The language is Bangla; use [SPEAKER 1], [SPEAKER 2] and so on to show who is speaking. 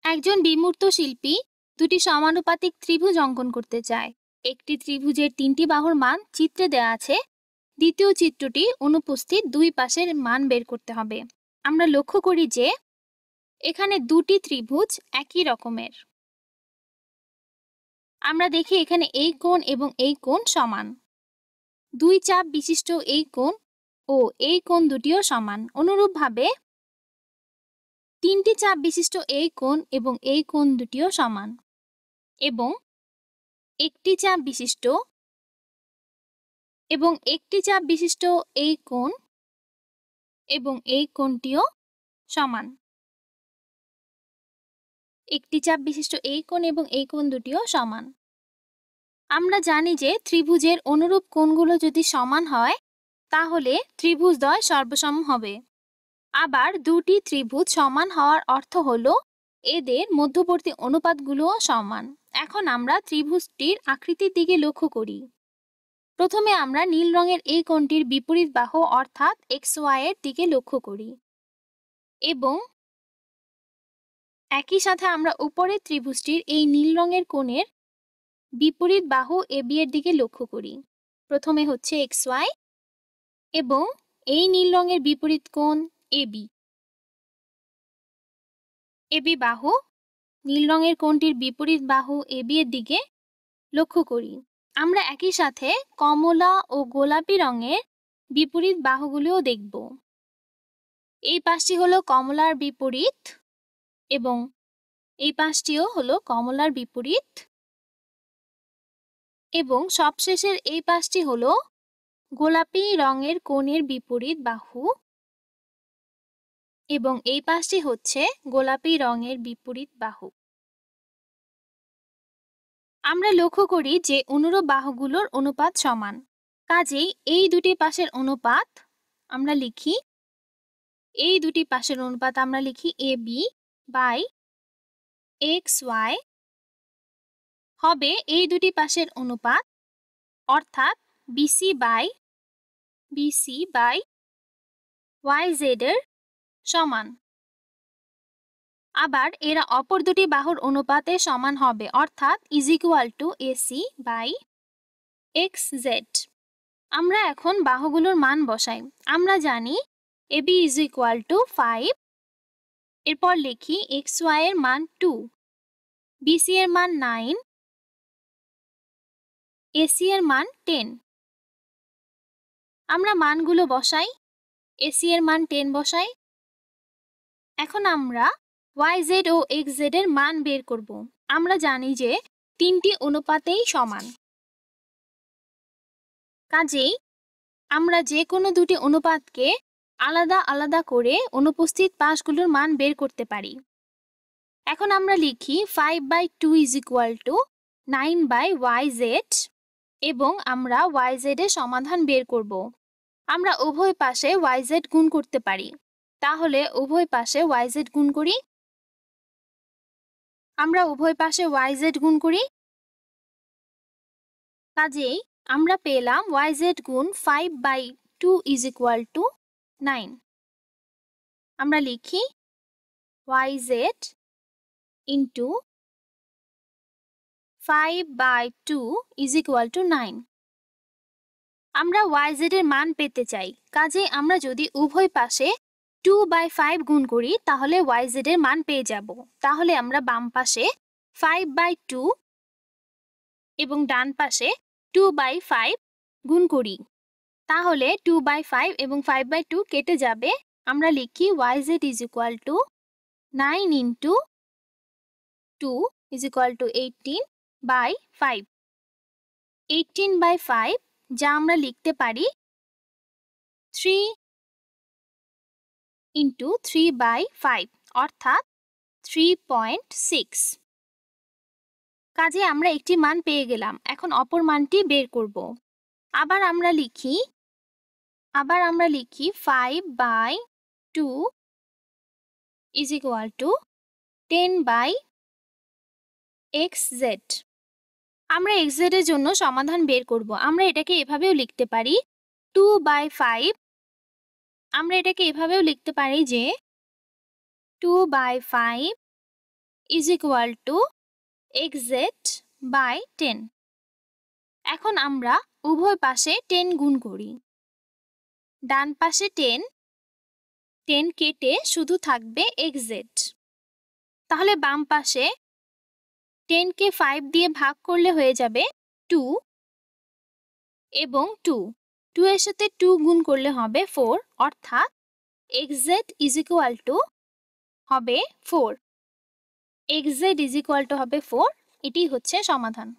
[SPEAKER 1] একজন বিমূর্ত শিল্পী দুটি সমানুপাতিক ত্রিভুজ অঙ্কন করতে চায়। একটি ত্রিভুজের তিনটি বাহুর মান চিত্রে দেয়া আছে। দ্বিতীয় চিত্রটি অনুপস্থিত দুই পাশের মান বের করতে হবে। আমরা লক্ষ্য করি যে এখানে দুটি ত্রিভুজ একই রকমের। আমরা দেখি এখানে এই কোণ এবং এই কোণ সমান। দুই চাপ বিশিষ্ট এই কোণ ও এই কোণ দুটিও সমান। অনুরূপভাবে তিনটি চাপ বিশিষ্ট এই কোণ এবং এই কোণ দুটিও সমান, এবং একটি চাপ বিশিষ্ট এই কোণ এবং এই কোণটিও সমান। একটি চাপ বিশিষ্ট এই কোণ এবং এই কোণ দুটিও সমান। আমরা জানি যে ত্রিভুজের অনুরূপ কোণগুলো যদি সমান হয় তাহলে ত্রিভুজদ্বয় সর্বসম হবে। আবার দুটি ত্রিভুজ সমান হওয়ার অর্থ হলো এদের মধ্যবর্তী অনুপাতগুলোও সমান। এখন আমরা ত্রিভুজটির আকৃতির দিকে লক্ষ্য করি। প্রথমে আমরা নীল রঙের এই কোণটির বিপরীত বাহু অর্থাৎ XY এর দিকে লক্ষ্য করি, এবং একই সাথে আমরা উপরের ত্রিভুজটির এই নীল রঙের কোণের বিপরীত বাহু AB এর দিকে লক্ষ্য করি। প্রথমে হচ্ছে XY এবং এই নীল রঙের বিপরীত কোণ AB। AB বাহু নীল রঙের কোণটির বিপরীত বাহু AB এর দিকে লক্ষ্য করি। আমরা একই সাথে কমলা ও গোলাপি রঙের বিপরীত বাহুগুলিও দেখব। এই পাশটি হলো কমলার বিপরীত এবং এই পাশটিও হলো কমলার বিপরীত, এবং সবশেষের এই পাশটি হলো গোলাপি রঙের কোণের বিপরীত বাহু, এবং এই পাশটি হচ্ছে গোলাপি রঙের বিপরীত বাহু। আমরা লক্ষ্য করি যে অনুরূপ বাহুগুলোর অনুপাত সমান। কাজেই এই দুটি পাশের অনুপাত আমরা লিখি AB বাই XY হবে এই দুটি পাশের অনুপাত, অর্থাৎ BC বাই YZ এর সমান। আবার এরা অপর দুটি বাহুর অনুপাতে সমান হবে, অর্থাৎ AC বাই XZ। আমরা এখন বাহুগুলোর মান বসাই। আমরা জানি AB 5। এরপর লিখি XY এর মান 2, BC এর মান 9, AC এর মান 10। আমরা মানগুলো বসাই। AC এর মান 10 বসাই। এখন আমরা YZ ও XZ এর মান বের করব। আমরা জানি যে তিনটি অনুপাতেই সমান। কাজেই আমরা যে কোনো দুটি অনুপাতকে আলাদা আলাদা করে অনুপস্থিত পাশগুলোর মান বের করতে পারি। এখন আমরা লিখি 5/2 = 9/YZ, এবং আমরা YZ এর সমাধান বের করব। আমরা উভয় পাশে YZ গুণ করতে পারি। তাহলে উভয় পাশে YZ গুণ করি। কাজেই আমরা পেলাম YZ গুণ 5/2 = 9। আমরা লিখি YZ into 5/2 = 9। আমরা YZ এর মান পেতে চাই। কাজেই আমরা যদি উভয় পাশে 2/5 গুণ করি তাহলে YZ এর মান পেয়ে যাব। তাহলে আমরা বাম পাশে 5/2 এবং ডান পাশে 2/5 গুণ করি। তাহলে 2/5 এবং 5/2 কেটে যাবে। আমরা লিখি YZ = 9 into 2 = 18/5। 18/5 যা আমরা লিখতে পারি 3 into 3/5, অর্থাৎ 3.6। কাজে আমরা একটি মান পেয়ে গেলাম। এখন অপর মানটি বের করব। আবার আমরা লিখি 5/2 = 10/XZ। আমরা XZ এর জন্য সমাধান বের করব। আমরা এটাকে এভাবেও লিখতে পারি 2/5। আমরা এটাকে এভাবেও লিখতে পারি যে 2/5 is equal to xz by 10। এখন আমরা উভয় পাশে 10 গুণ করি। ডান পাশে 10, 10 কেটে শুধু থাকবে xz। তাহলে বাম পাশে 10 কে 5 দিয়ে ভাগ করলে হয়ে যাবে 2 এবং 2 এর সাথে 2 গুণ করলে হবে 4, অর্থাৎ xz ইজ ইকুয়াল টু হবে 4। xz ইজ ইকুয়াল টু হবে 4। এটি হচ্ছে সমাধান।